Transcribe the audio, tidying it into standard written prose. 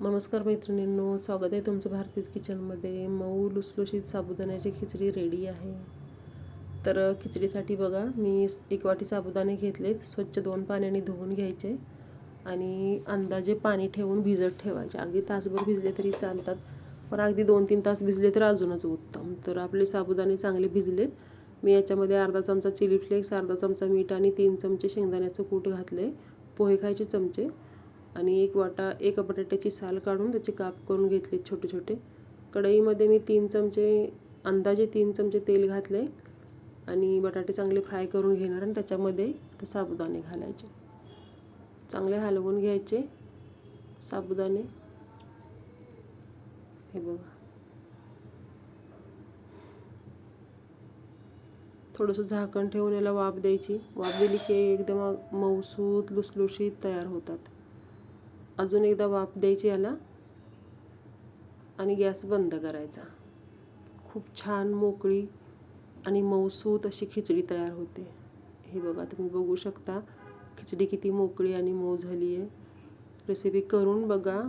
नमस्कार मैत्रिणींनो, स्वागत आहे तुमचं भारतीज किचनमध्ये। मऊ लुसलुशीत साबुदाण्याची खिचडी रेडी आहे। तर खिचडीसाठी बघा, मी 1 वाटी साबुदाणे घेतले, स्वच्छ 2 पाण्याने धुवून घ्यायचे आणि अंदाजे पाणी ठेवून भिजत ठेवायचे। अगदी तासभर भिजले तरी चालतात, पण अगदी 2-3 तास भिजले तर अजूनच उत्तम। तर आपले साबुदाणे चांगले भिजलेत। मी याच्यामध्ये अर्धा चमचा चिली फ्लेक्स, अर्धा चमचा मीठ आणि 3 चमचे शेंगदाण्याचं कूट घातले, पोहे खायचे चमचे, आणि एक बटाट्याची साल काढून त्याचे काप करून घेतले छोटे छोटे। कढईमध्ये मी 3 चमचे तेल घातले आणि बटाटे चांगले फ्राय करून घेणार आणि त्याच्यामध्ये ते साबुदाणे घालायचे, चांगले हलवून घ्यायचे साबुदाणे। हे बघा, थोडंसं झाकण ठेवून याला वाफ द्यायची। वाफ दिली की एकदम मऊसूत लुसलुशीत तयार होतात। अजून एकदा वाफ द्यायची याला आणि गॅस बंद करायचा। खूप छान मोकळी आणि मऊसूत अशी खिचडी तयार होते। हे बघा, तुम्ही बघू शकता खिचडी किती मोकळी आणि मऊ झाली आहे। रेसिपी करून बघा,